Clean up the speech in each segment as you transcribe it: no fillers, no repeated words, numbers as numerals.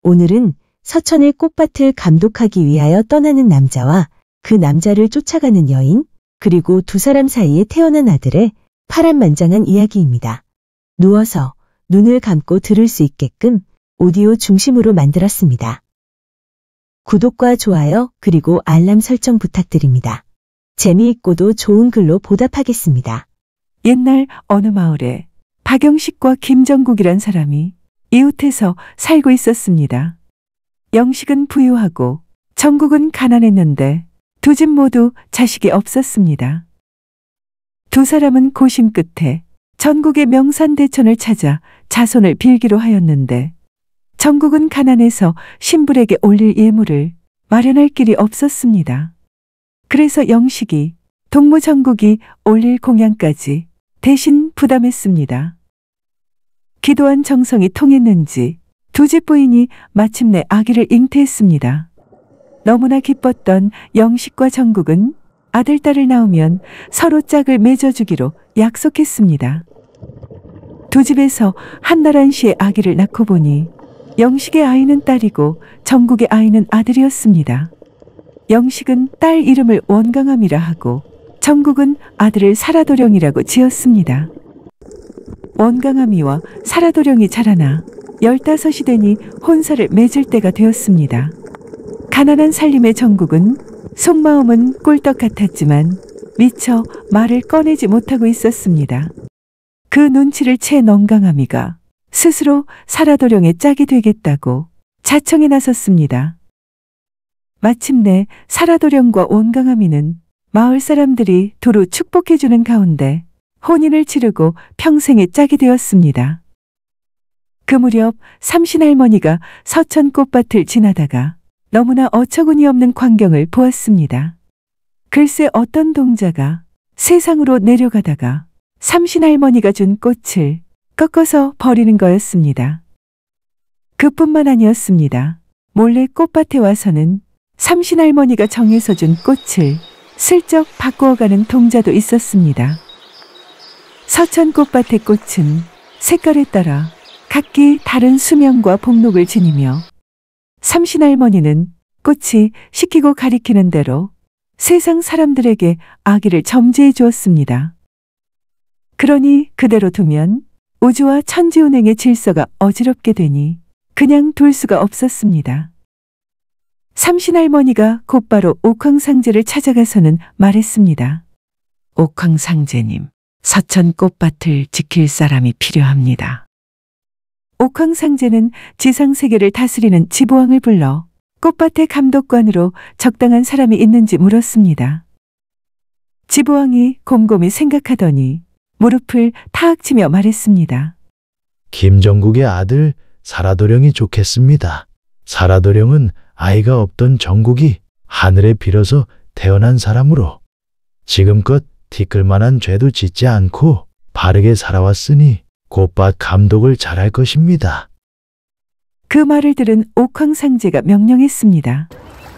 오늘은 서천의 꽃밭을 감독하기 위하여 떠나는 남자와 그 남자를 쫓아가는 여인, 그리고 두 사람 사이에 태어난 아들의 파란만장한 이야기입니다. 누워서 눈을 감고 들을 수 있게끔 오디오 중심으로 만들었습니다. 구독과 좋아요 그리고 알람 설정 부탁드립니다. 재미있고도 좋은 글로 보답하겠습니다. 옛날 어느 마을에 박영식과 김정국이란 사람이 이웃해서 살고 있었습니다. 영식은 부유하고 정국은 가난했는데 두 집 모두 자식이 없었습니다. 두 사람은 고심 끝에 전국의 명산대천을 찾아 자손을 빌기로 하였는데 정국은 가난해서 신불에게 올릴 예물을 마련할 길이 없었습니다. 그래서 영식이 동무정국이 올릴 공양까지 대신 부담했습니다. 기도한 정성이 통했는지 두 집 부인이 마침내 아기를 잉태했습니다. 너무나 기뻤던 영식과 정국은 아들, 딸을 낳으면 서로 짝을 맺어주기로 약속했습니다. 두 집에서 한나란시에 아기를 낳고 보니 영식의 아이는 딸이고 정국의 아이는 아들이었습니다. 영식은 딸 이름을 원강함이라 하고 정국은 아들을 사라도령이라고 지었습니다. 원강함이와 사라도령이 자라나 15이 되니 혼사를 맺을 때가 되었습니다. 가난한 살림의 정국은 속마음은 꿀떡 같았지만 미처 말을 꺼내지 못하고 있었습니다. 그 눈치를 채 넌강함이가 스스로 사라도령의 짝이 되겠다고 자청에 나섰습니다. 마침내 사라도령과 원강함이는 마을 사람들이 두루 축복해주는 가운데 혼인을 치르고 평생의 짝이 되었습니다. 그 무렵 삼신할머니가 서천 꽃밭을 지나다가 너무나 어처구니 없는 광경을 보았습니다. 글쎄 어떤 동자가 세상으로 내려가다가 삼신할머니가 준 꽃을 꺾어서 버리는 거였습니다. 그뿐만 아니었습니다. 몰래 꽃밭에 와서는 삼신할머니가 정해서 준 꽃을 슬쩍 바꾸어가는 동자도 있었습니다. 서천 꽃밭의 꽃은 색깔에 따라 각기 다른 수명과 복록을 지니며 삼신할머니는 꽃이 시키고 가리키는 대로 세상 사람들에게 아기를 점지해 주었습니다. 그러니 그대로 두면 우주와 천지운행의 질서가 어지럽게 되니 그냥 둘 수가 없었습니다. 삼신할머니가 곧바로 옥황상제를 찾아가서는 말했습니다. 옥황상제님, 서천 꽃밭을 지킬 사람이 필요합니다. 옥황상제는 지상세계를 다스리는 지보왕을 불러 꽃밭의 감독관으로 적당한 사람이 있는지 물었습니다. 지보왕이 곰곰이 생각하더니 무릎을 탁 치며 말했습니다. 김정국의 아들 사라도령이 좋겠습니다. 사라도령은 아이가 없던 정국이 하늘에 빌어서 태어난 사람으로 지금껏 티끌만한 죄도 짓지 않고 바르게 살아왔으니 꽃밭 감독을 잘할 것입니다. 그 말을 들은 옥황상제가 명령했습니다.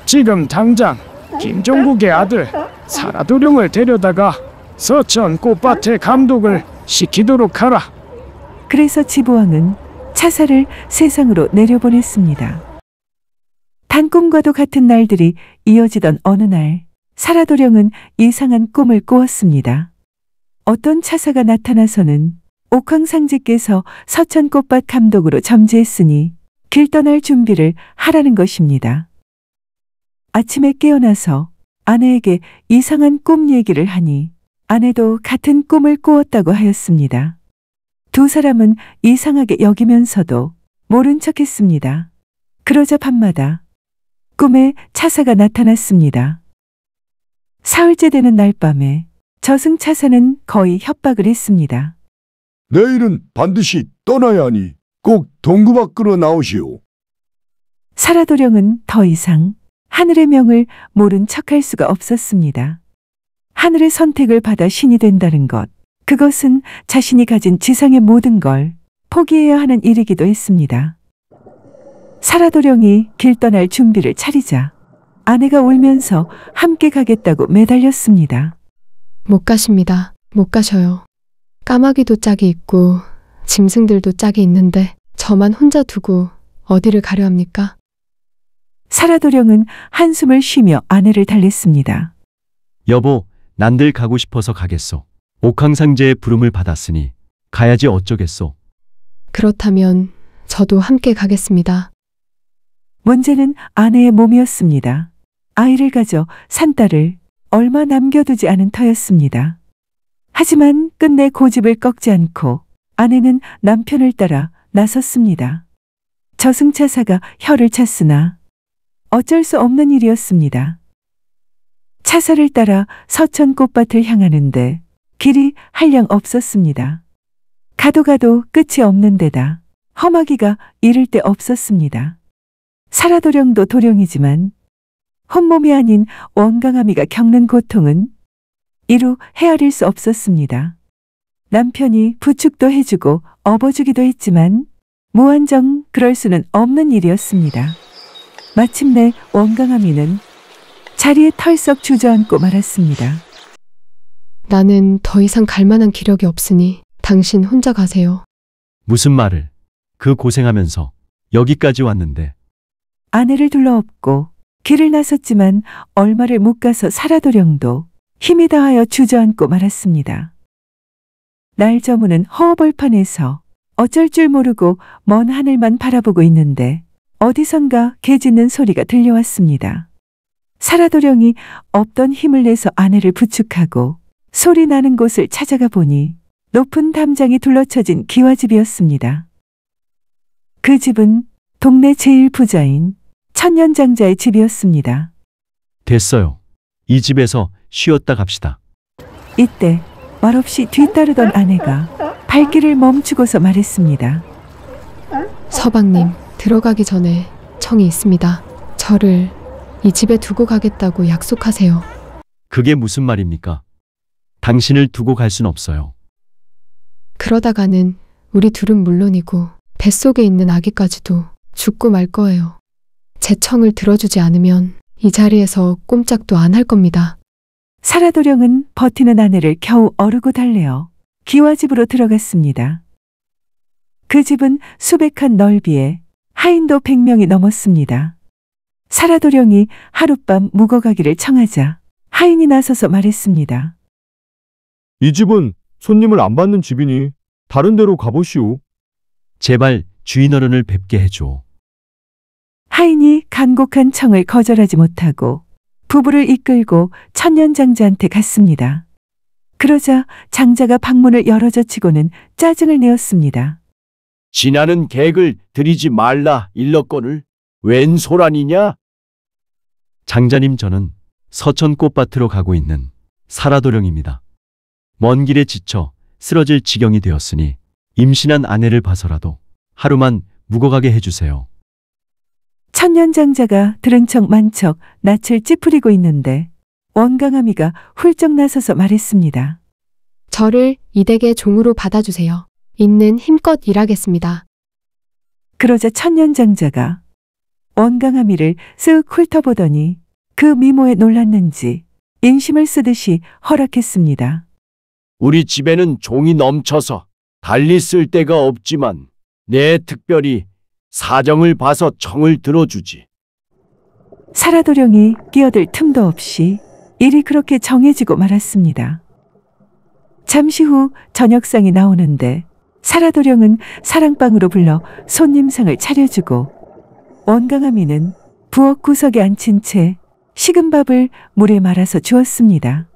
지금 당장 김종국의 아들 사라도령을 데려다가 서천 꽃밭의 감독을 시키도록 하라. 그래서 지보왕은 차사를 세상으로 내려보냈습니다. 단꿈과도 같은 날들이 이어지던 어느 날 사라도령은 이상한 꿈을 꾸었습니다. 어떤 차사가 나타나서는 옥황상제께서 서천 꽃밭 감독으로 점지했으니 길 떠날 준비를 하라는 것입니다. 아침에 깨어나서 아내에게 이상한 꿈 얘기를 하니 아내도 같은 꿈을 꾸었다고 하였습니다. 두 사람은 이상하게 여기면서도 모른 척했습니다. 그러자 밤마다 꿈에 차사가 나타났습니다. 사흘째 되는 날 밤에 저승차사는 거의 협박을 했습니다. 내일은 반드시 떠나야 하니 꼭 동구 밖으로 나오시오. 사라도령은 더 이상 하늘의 명을 모른 척할 수가 없었습니다. 하늘의 선택을 받아 신이 된다는 것, 그것은 자신이 가진 지상의 모든 걸 포기해야 하는 일이기도 했습니다. 사라도령이 길 떠날 준비를 차리자 아내가 울면서 함께 가겠다고 매달렸습니다. 못 가십니다. 못 가셔요. 까마귀도 짝이 있고 짐승들도 짝이 있는데 저만 혼자 두고 어디를 가려 합니까? 사라도령은 한숨을 쉬며 아내를 달랬습니다. 여보, 난들 가고 싶어서 가겠소. 옥황상제의 부름을 받았으니 가야지 어쩌겠소. 그렇다면 저도 함께 가겠습니다. 문제는 아내의 몸이었습니다. 아이를 가져 산 딸을 얼마 남겨두지 않은 터였습니다. 하지만 끝내 고집을 꺾지 않고 아내는 남편을 따라 나섰습니다. 저승차사가 혀를 찼으나 어쩔 수 없는 일이었습니다. 차사를 따라 서천 꽃밭을 향하는데 길이 한량 없었습니다. 가도 끝이 없는 데다 험하기가 이를 데 없었습니다. 사라도령도 도령이지만 혼몸이 아닌 원강아미가 겪는 고통은 이루 헤아릴 수 없었습니다. 남편이 부축도 해주고 업어주기도 했지만 무한정 그럴 수는 없는 일이었습니다. 마침내 원강아미는 자리에 털썩 주저앉고 말았습니다. 나는 더 이상 갈 만한 기력이 없으니 당신 혼자 가세요. 무슨 말을? 그 고생하면서 여기까지 왔는데. 아내를 둘러엎고 길을 나섰지만 얼마를 못 가서 사라도령도 힘이 다하여 주저앉고 말았습니다. 날 저무는 허허벌판에서 어쩔 줄 모르고 먼 하늘만 바라보고 있는데 어디선가 개 짖는 소리가 들려왔습니다. 사라도령이 없던 힘을 내서 아내를 부축하고 소리 나는 곳을 찾아가 보니 높은 담장이 둘러쳐진 기와집이었습니다. 그 집은 동네 제일 부자인 천년장자의 집이었습니다. 됐어요. 이 집에서 쉬었다 갑시다. 이때 말없이 뒤따르던 아내가 발길을 멈추고서 말했습니다. 서방님, 들어가기 전에 청이 있습니다. 저를 이 집에 두고 가겠다고 약속하세요. 그게 무슨 말입니까? 당신을 두고 갈 순 없어요. 그러다가는 우리 둘은 물론이고 뱃속에 있는 아기까지도 죽고 말 거예요. 제 청을 들어주지 않으면 이 자리에서 꼼짝도 안 할 겁니다. 사라도령은 버티는 아내를 겨우 어르고 달래어 기와집으로 들어갔습니다. 그 집은 수백한 넓이에 하인도 100명이 넘었습니다. 사라도령이 하룻밤 묵어가기를 청하자 하인이 나서서 말했습니다. 이 집은 손님을 안 받는 집이니 다른 데로 가보시오. 제발 주인 어른을 뵙게 해줘. 하인이 간곡한 청을 거절하지 못하고 부부를 이끌고 천년장자한테 갔습니다. 그러자 장자가 방문을 열어젖히고는 짜증을 내었습니다. 지나는 객을 들이지 말라 일렀거늘 웬 소란이냐? 장자님, 저는 서천 꽃밭으로 가고 있는 사라도령입니다. 먼 길에 지쳐 쓰러질 지경이 되었으니 임신한 아내를 봐서라도 하루만 묵어가게 해주세요. 천년장자가 들은 척 만척 낯을 찌푸리고 있는데 원강아미가 훌쩍 나서서 말했습니다. 저를 이 댁의 종으로 받아주세요. 있는 힘껏 일하겠습니다. 그러자 천년장자가 원강아미를 쓱 훑어보더니 그 미모에 놀랐는지 인심을 쓰듯이 허락했습니다. 우리 집에는 종이 넘쳐서 달리 쓸 데가 없지만 내 특별히 사정을 봐서 청을 들어주지. 사라도령이 끼어들 틈도 없이 일이 그렇게 정해지고 말았습니다. 잠시 후 저녁상이 나오는데 사라도령은 사랑방으로 불러 손님상을 차려주고 원강아미는 부엌 구석에 앉힌 채 식은 밥을 물에 말아서 주었습니다.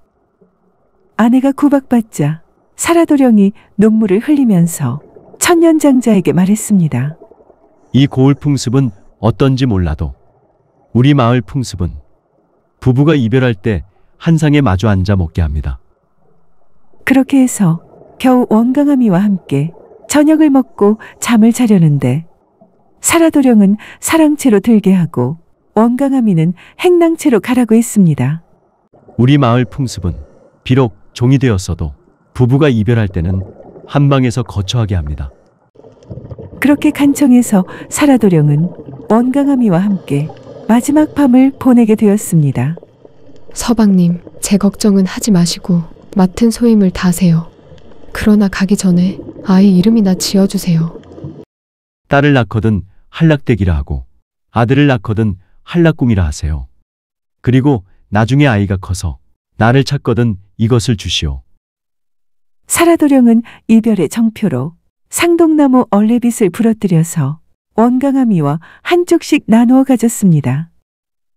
아내가 구박받자 사라도령이 눈물을 흘리면서 천년장자에게 말했습니다. 이 고을 풍습은 어떤지 몰라도 우리 마을 풍습은 부부가 이별할 때 한 상에 마주 앉아 먹게 합니다. 그렇게 해서 겨우 원강아미와 함께 저녁을 먹고 잠을 자려는데 사라도령은 사랑채로 들게 하고 원강아미는 행랑채로 가라고 했습니다. 우리 마을 풍습은 비록 종이 되었어도 부부가 이별할 때는 한 방에서 거처하게 합니다. 그렇게 간청해서 사라도령은 원강아미와 함께 마지막 밤을 보내게 되었습니다. 서방님, 제 걱정은 하지 마시고 맡은 소임을 다하세요. 그러나 가기 전에 아이 이름이나 지어주세요. 딸을 낳거든 한락되기라 하고 아들을 낳거든 한락궁이라 하세요. 그리고 나중에 아이가 커서 나를 찾거든 이것을 주시오. 사라도령은 이별의 정표로 상동나무 얼레빗을 부러뜨려서 원강아미와 한쪽씩 나누어 가졌습니다.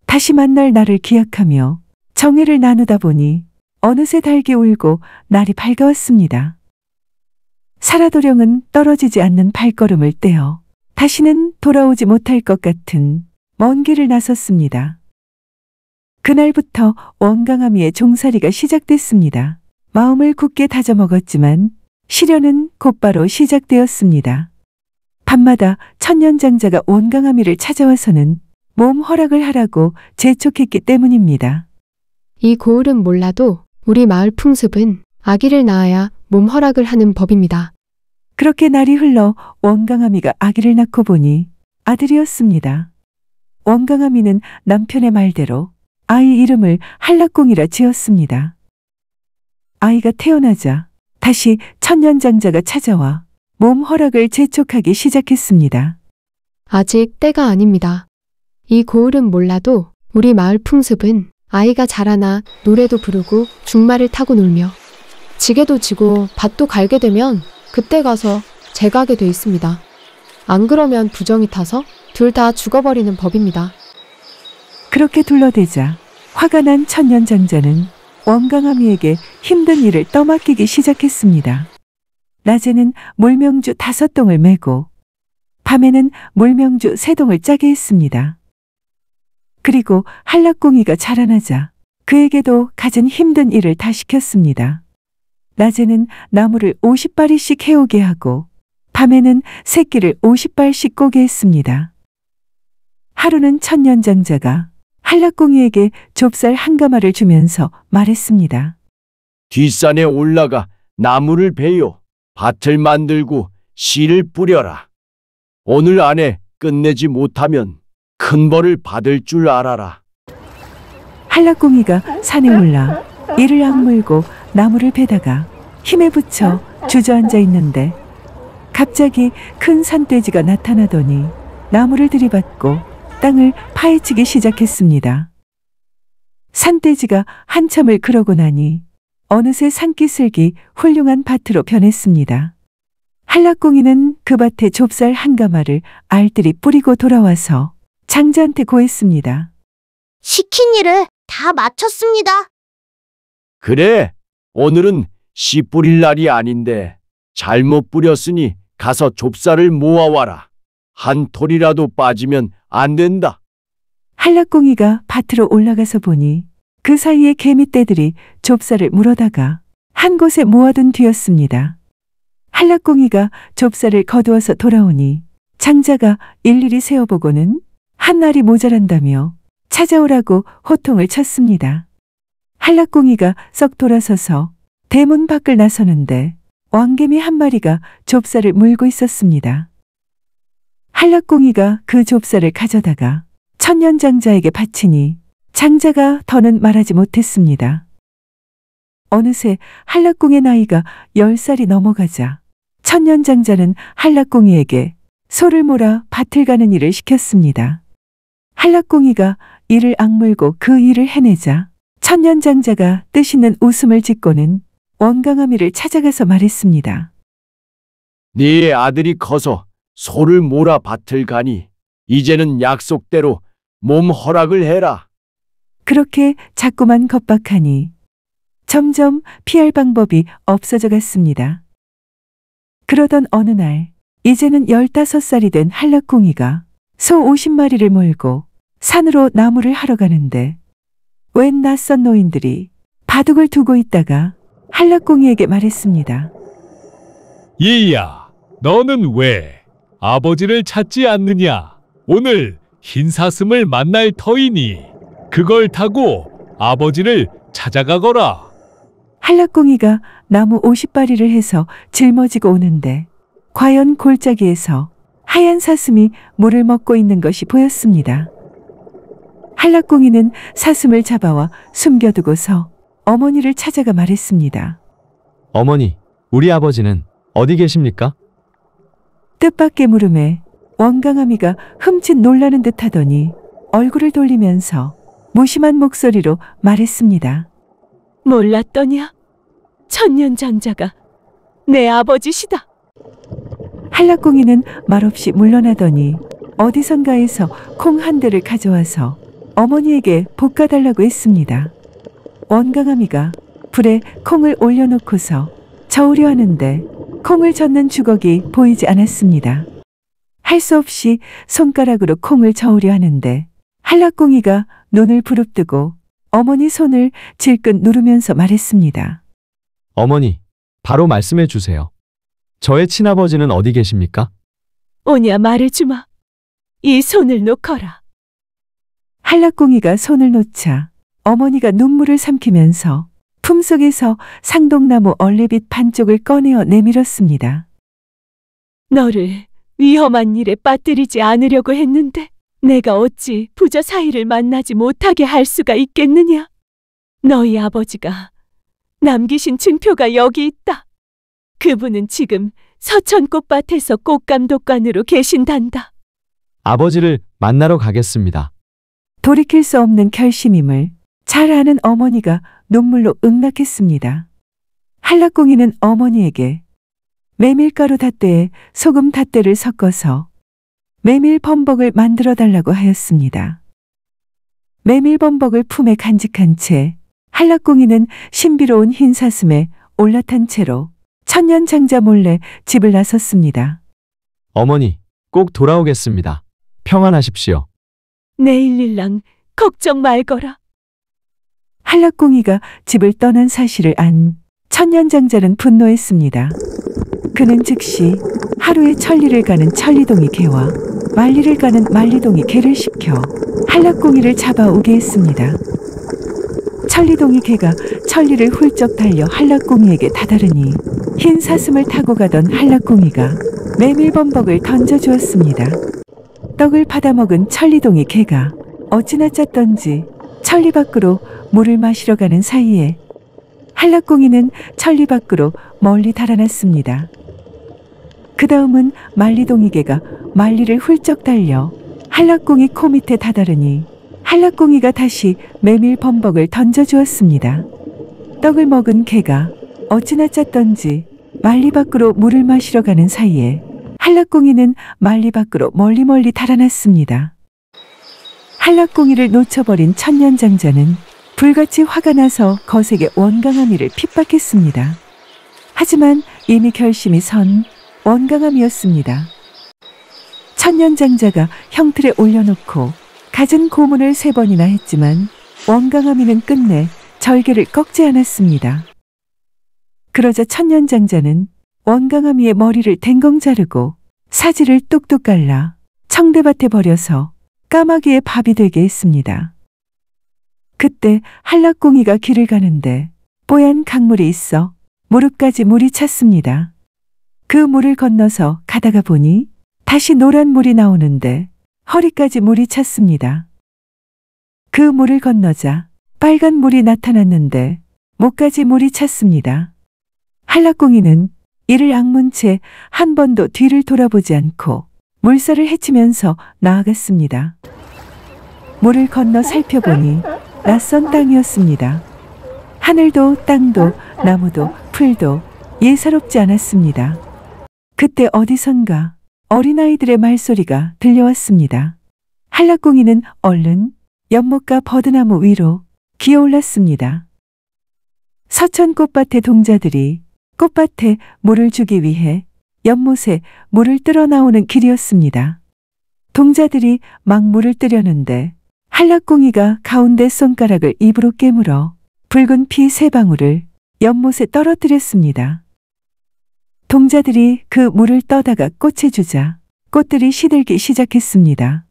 다시 만날 날을 기약하며 정회를 나누다 보니 어느새 닭이 울고 날이 밝아왔습니다. 사라도령은 떨어지지 않는 발걸음을 떼어 다시는 돌아오지 못할 것 같은 먼 길을 나섰습니다. 그날부터 원강아미의 종살이가 시작됐습니다. 마음을 굳게 다져먹었지만 시련은 곧바로 시작되었습니다. 밤마다 천년장자가 원강아미를 찾아와서는 몸 허락을 하라고 재촉했기 때문입니다. 이 고을은 몰라도 우리 마을 풍습은 아기를 낳아야 몸 허락을 하는 법입니다. 그렇게 날이 흘러 원강아미가 아기를 낳고 보니 아들이었습니다. 원강아미는 남편의 말대로 아이 이름을 한락궁이라 지었습니다. 아이가 태어나자 다시 천년장자가 찾아와 몸 허락을 재촉하기 시작했습니다. 아직 때가 아닙니다. 이 고을은 몰라도 우리 마을 풍습은 아이가 자라나 노래도 부르고 중말을 타고 놀며 지게도 지고 밭도 갈게 되면 그때 가서 재가게 돼 있습니다. 안 그러면 부정이 타서 둘 다 죽어버리는 법입니다. 그렇게 둘러대자 화가 난 천년장자는 원강아미에게 힘든 일을 떠맡기기 시작했습니다. 낮에는 물명주 5동을 메고 밤에는 물명주 3동을 짜게 했습니다. 그리고 한락궁이가 자라나자 그에게도 갖은 힘든 일을 다 시켰습니다. 낮에는 나무를 50바리씩 해오게 하고 밤에는 새끼를 50발씩 꼬게 했습니다. 하루는 천년장자가 한락궁이에게 좁쌀 한 가마를 주면서 말했습니다. 뒷산에 올라가 나무를 베어 밭을 만들고 씨를 뿌려라. 오늘 안에 끝내지 못하면 큰 벌을 받을 줄 알아라. 한락궁이가 산에 올라 이를 악물고 나무를 베다가 힘에 붙여 주저앉아 있는데 갑자기 큰 산돼지가 나타나더니 나무를 들이받고 땅을 파헤치기 시작했습니다. 산돼지가 한참을 그러고 나니 어느새 산기슭이 훌륭한 밭으로 변했습니다. 한락궁이는 그 밭에 좁쌀 한 가마를 알뜰히 뿌리고 돌아와서 장자한테 고했습니다. 시킨 일을 다 마쳤습니다. 그래, 오늘은 씨 뿌릴 날이 아닌데 잘못 뿌렸으니 가서 좁쌀을 모아와라. 한 톨이라도 빠지면 안 된다. 한락궁이가 밭으로 올라가서 보니 그 사이에 개미떼들이 좁쌀을 물어다가 한 곳에 모아둔 뒤였습니다. 한락궁이가 좁쌀을 거두어서 돌아오니 장자가 일일이 세어보고는 한 날이 모자란다며 찾아오라고 호통을 쳤습니다. 한락궁이가 썩 돌아서서 대문 밖을 나서는데 왕개미 한 마리가 좁쌀을 물고 있었습니다. 한락궁이가 그 좁쌀을 가져다가 천년장자에게 바치니 장자가 더는 말하지 못했습니다. 어느새 한락궁의 나이가 10살이 넘어가자 천년장자는 한락궁이에게 소를 몰아 밭을 가는 일을 시켰습니다. 한락궁이가 이를 악물고 그 일을 해내자 천년장자가 뜻있는 웃음을 짓고는 원강아미를 찾아가서 말했습니다. 네 아들이 커서 소를 몰아 밭을 가니 이제는 약속대로 몸 허락을 해라. 그렇게 자꾸만 겁박하니 점점 피할 방법이 없어져 갔습니다. 그러던 어느 날 이제는 15살이 된 한락궁이가 소 50마리를 몰고 산으로 나무를 하러 가는데 웬 낯선 노인들이 바둑을 두고 있다가 한락궁이에게 말했습니다. 얘야, 너는 왜 아버지를 찾지 않느냐? 오늘 흰사슴을 만날 터이니 그걸 타고 아버지를 찾아가거라. 한락궁이가 나무 50바리를 해서 짊어지고 오는데 과연 골짜기에서 하얀 사슴이 물을 먹고 있는 것이 보였습니다. 한락궁이는 사슴을 잡아와 숨겨두고서 어머니를 찾아가 말했습니다. 어머니, 우리 아버지는 어디 계십니까? 뜻밖의 물음에 원강아미가 흠칫 놀라는 듯 하더니 얼굴을 돌리면서 무심한 목소리로 말했습니다. 몰랐더냐? 천년장자가 내 아버지시다. 한락궁이는 말없이 물러나더니 어디선가에서 콩 한 대를 가져와서 어머니에게 볶아달라고 했습니다. 원강아미가 불에 콩을 올려놓고서 저으려 하는데 콩을 젓는 주걱이 보이지 않았습니다. 할 수 없이 손가락으로 콩을 저으려 하는데 한락궁이가 눈을 부릅뜨고 어머니 손을 질끈 누르면서 말했습니다. 어머니, 바로 말씀해 주세요. 저의 친아버지는 어디 계십니까? 오냐 말해주마. 이 손을 놓거라. 한락궁이가 손을 놓자 어머니가 눈물을 삼키면서 품속에서 상동나무 얼레빛 반쪽을 꺼내어 내밀었습니다. 너를 위험한 일에 빠뜨리지 않으려고 했는데 내가 어찌 부저 사이를 만나지 못하게 할 수가 있겠느냐? 너희 아버지가 남기신 증표가 여기 있다. 그분은 지금 서천꽃밭에서 꽃감독관으로 계신단다. 아버지를 만나러 가겠습니다. 돌이킬 수 없는 결심임을 잘 아는 어머니가 눈물로 응낙했습니다. 한락궁이는 어머니에게 메밀가루 닷대에 소금 닷대를 섞어서 메밀 범벅을 만들어 달라고 하였습니다. 메밀 범벅을 품에 간직한 채 한락궁이는 신비로운 흰 사슴에 올라탄 채로 천년장자 몰래 집을 나섰습니다. 어머니, 꼭 돌아오겠습니다. 평안하십시오. 내일일랑 걱정 말거라. 한락궁이가 집을 떠난 사실을 안 천년장자는 분노했습니다. 그는 즉시 하루에 천리를 가는 천리동이 개와 만리를 가는 만리동이 개를 시켜 한락궁이를 잡아오게 했습니다. 천리동이 개가 천리를 훌쩍 달려 한락궁이에게 다다르니 흰 사슴을 타고 가던 한락궁이가 메밀범벅을 던져주었습니다. 떡을 받아먹은 천리동이 개가 어찌나 짰던지 천리 밖으로 물을 마시러 가는 사이에 한락궁이는 천리 밖으로 멀리 달아났습니다. 그 다음은 만리동이 개가 만리를 훌쩍 달려 한락궁이 코 밑에 다다르니 한락궁이가 다시 메밀 범벅을 던져주었습니다. 떡을 먹은 개가 어찌나 짰던지 만리 밖으로 물을 마시러 가는 사이에 한락궁이는 만리 밖으로 멀리 달아났습니다. 한락궁이를 놓쳐버린 천년장자는 불같이 화가 나서 거세게 원강아미를 핍박했습니다. 하지만 이미 결심이 선 원강아미였습니다. 천년장자가 형틀에 올려놓고 갖은 고문을 3번이나 했지만 원강아미는 끝내 절개를 꺾지 않았습니다. 그러자 천년장자는 원강아미의 머리를 댕공 자르고 사지를 뚝뚝 갈라 청대밭에 버려서 까마귀의 밥이 되게 했습니다. 그때 한락궁이가 길을 가는데 뽀얀 강물이 있어 무릎까지 물이 찼습니다. 그 물을 건너서 가다가 보니 다시 노란 물이 나오는데 허리까지 물이 찼습니다. 그 물을 건너자 빨간 물이 나타났는데 목까지 물이 찼습니다. 한락궁이는 이를 악문 채 한 번도 뒤를 돌아보지 않고 물살을 헤치면서 나아갔습니다. 물을 건너 살펴보니 낯선 땅이었습니다. 하늘도 땅도 나무도 풀도 예사롭지 않았습니다. 그때 어디선가 어린아이들의 말소리가 들려왔습니다. 한락궁이는 얼른 연못가 버드나무 위로 기어올랐습니다. 서천꽃밭의 동자들이 꽃밭에 물을 주기 위해 연못에 물을 뜨러 나오는 길이었습니다. 동자들이 막 물을 뜨려는데 한락궁이가 가운데 손가락을 입으로 깨물어 붉은 피 3방울을 연못에 떨어뜨렸습니다. 동자들이 그 물을 떠다가 꽃에 주자 꽃들이 시들기 시작했습니다.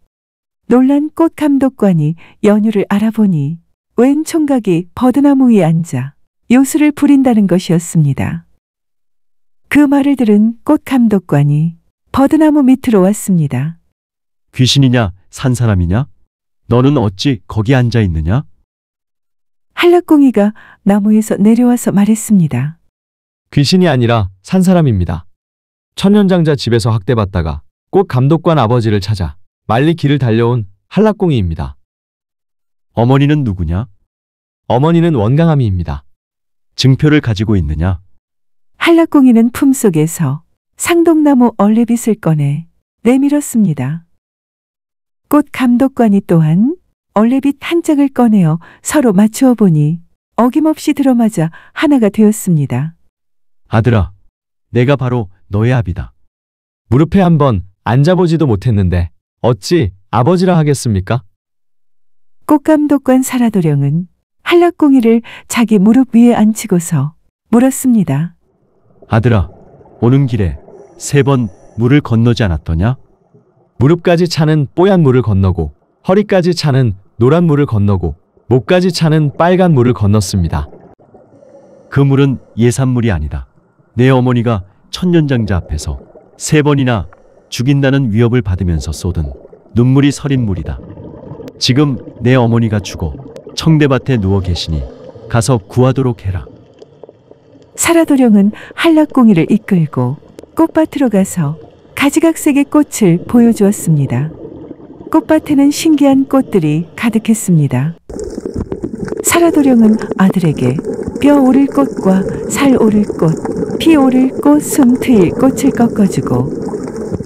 놀란 꽃감독관이 연유를 알아보니 웬 총각이 버드나무 위에 앉아 요술을 부린다는 것이었습니다. 그 말을 들은 꽃감독관이 버드나무 밑으로 왔습니다. 귀신이냐 산사람이냐? 너는 어찌 거기 앉아 있느냐? 한락궁이가 나무에서 내려와서 말했습니다. 귀신이 아니라 산 사람입니다. 천년장자 집에서 학대받다가 꽃 감독관 아버지를 찾아 말리 길을 달려온 한락공이입니다. 어머니는 누구냐? 어머니는 원강아미입니다. 증표를 가지고 있느냐? 한락공이는 품속에서 상동나무 얼레빗을 꺼내 내밀었습니다. 꽃 감독관이 또한 얼레빗 한 짝을 꺼내어 서로 맞추어 보니 어김없이 들어맞아 하나가 되었습니다. 아들아, 내가 바로 너의 아비다. 무릎에 한번 앉아보지도 못했는데 어찌 아버지라 하겠습니까? 꽃 감독관 사라도령은 한락공이를 자기 무릎 위에 앉히고서 물었습니다. 아들아, 오는 길에 3번 물을 건너지 않았더냐? 무릎까지 차는 뽀얀 물을 건너고 허리까지 차는 노란 물을 건너고 목까지 차는 빨간 물을 건넜습니다. 그 물은 예산물이 아니다. 내 어머니가 천년장자 앞에서 3번이나 죽인다는 위협을 받으면서 쏟은 눈물이 서린 물이다. 지금 내 어머니가 죽어 청대밭에 누워 계시니 가서 구하도록 해라. 사라도령은 한락공이를 이끌고 꽃밭으로 가서 가지각색의 꽃을 보여주었습니다. 꽃밭에는 신기한 꽃들이 가득했습니다. 사라도령은 아들에게 뼈 오를 꽃과 살 오를 꽃, 피 오를 꽃, 숨 트일 꽃을 꺾어주고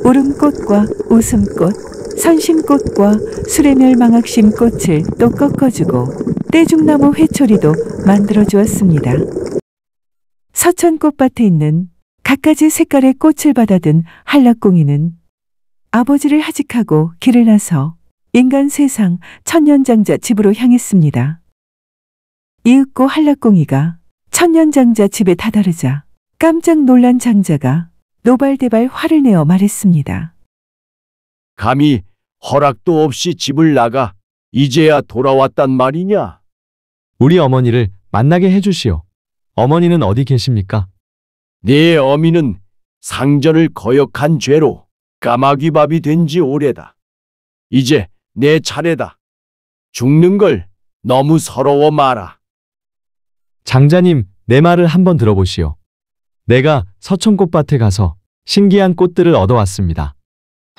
울음꽃과 웃음꽃, 선심꽃과 수레멸망학심 꽃을 또 꺾어주고 떼죽나무 회초리도 만들어 주었습니다. 서천 꽃밭에 있는 갖가지 색깔의 꽃을 받아든 한락공이는 아버지를 하직하고 길을 나서 인간 세상 천년장자 집으로 향했습니다. 이윽고 한락공이가 천년장자 집에 다다르자 깜짝 놀란 장자가 노발대발 화를 내어 말했습니다. 감히 허락도 없이 집을 나가 이제야 돌아왔단 말이냐? 우리 어머니를 만나게 해주시오. 어머니는 어디 계십니까? 네 어미는 상전을 거역한 죄로 까마귀밥이 된 지 오래다. 이제 내 차례다. 죽는 걸 너무 서러워 마라. 장자님, 내 말을 한번 들어보시오. 내가 서천꽃밭에 가서 신기한 꽃들을 얻어왔습니다.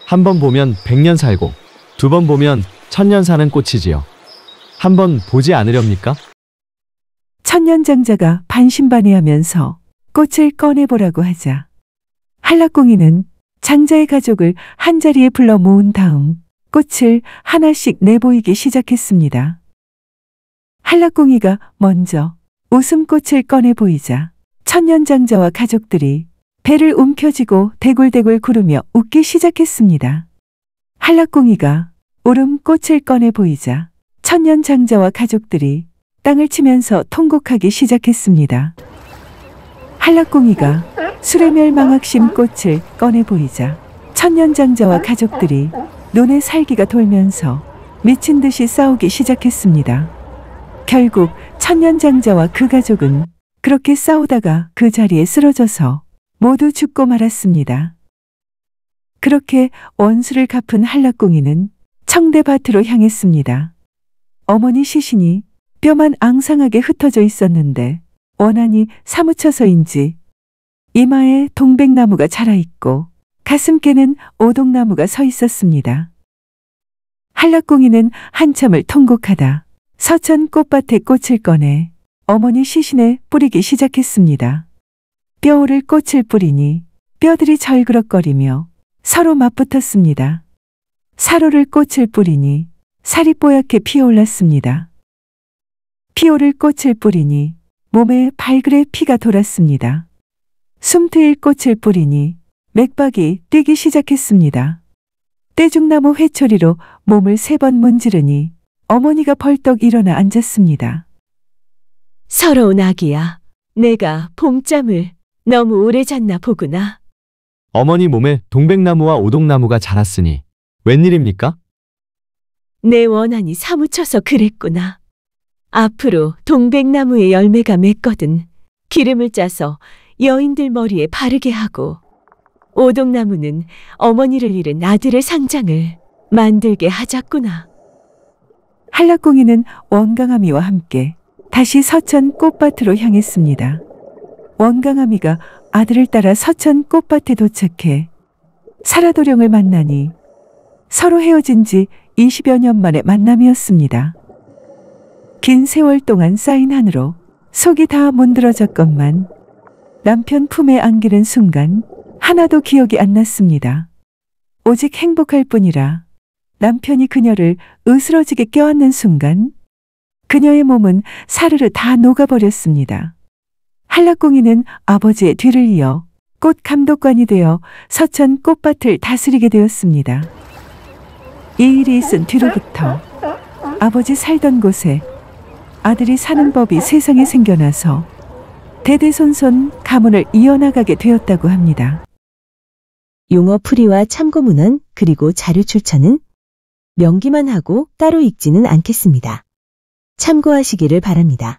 한 번 보면 100년 살고 2번 보면 1000년 사는 꽃이지요. 한번 보지 않으렵니까? 천년장자가 반신반의하면서 꽃을 꺼내보라고 하자 한락공이는 장자의 가족을 한자리에 불러 모은 다음 꽃을 하나씩 내보이기 시작했습니다. 한락공이가 먼저 웃음꽃을 꺼내 보이자 천년장자와 가족들이 배를 움켜쥐고 대굴대굴 구르며 웃기 시작했습니다. 한락공이가 울음꽃을 꺼내 보이자 천년장자와 가족들이 땅을 치면서 통곡하기 시작했습니다. 한락공이가 수레멸망학심 꽃을 꺼내 보이자 천년장자와 가족들이 눈에 살기가 돌면서 미친 듯이 싸우기 시작했습니다. 결국 천년장자와 그 가족은 그렇게 싸우다가 그 자리에 쓰러져서 모두 죽고 말았습니다. 그렇게 원수를 갚은 한락공이는 청대밭으로 향했습니다. 어머니 시신이 뼈만 앙상하게 흩어져 있었는데 원한이 사무쳐서인지 이마에 동백나무가 자라있고 가슴께는 오동나무가 서 있었습니다. 한락공이는 한참을 통곡하다 서천 꽃밭에 꽃을 꺼내 어머니 시신에 뿌리기 시작했습니다. 뼈오를 꽃을 뿌리니 뼈들이 절그럭거리며 서로 맞붙었습니다. 살오를 꽃을 뿌리니 살이 뽀얗게 피어올랐습니다. 피오를 꽃을 뿌리니 몸에 발그레 피가 돌았습니다. 숨트일 꽃을 뿌리니 맥박이 뛰기 시작했습니다. 떼죽나무 회초리로 몸을 3번 문지르니 어머니가 벌떡 일어나 앉았습니다. 서러운 아기야, 내가 봄잠을 너무 오래 잤나 보구나. 어머니 몸에 동백나무와 오동나무가 자랐으니 웬일입니까? 내 원한이 사무쳐서 그랬구나. 앞으로 동백나무의 열매가 맺거든 기름을 짜서 여인들 머리에 바르게 하고 오동나무는 어머니를 잃은 아들의 상장을 만들게 하자꾸나. 한락공이는 원강아미와 함께 다시 서천 꽃밭으로 향했습니다. 원강아미가 아들을 따라 서천 꽃밭에 도착해 사라도령을 만나니 서로 헤어진 지 20여 년 만의 만남이었습니다. 긴 세월 동안 쌓인 한으로 속이 다 문드러졌건만 남편 품에 안기는 순간 하나도 기억이 안 났습니다. 오직 행복할 뿐이라 남편이 그녀를 으스러지게 껴안는 순간 그녀의 몸은 사르르 다 녹아버렸습니다. 한락공인은 아버지의 뒤를 이어 꽃 감독관이 되어 서천 꽃밭을 다스리게 되었습니다. 이 일이 있은 뒤로부터 아버지 살던 곳에 아들이 사는 법이 세상에 생겨나서 대대손손 가문을 이어나가게 되었다고 합니다. 용어 풀이와 참고문헌 그리고 자료 출처는 명기만 하고 따로 읽지는 않겠습니다. 참고하시기를 바랍니다.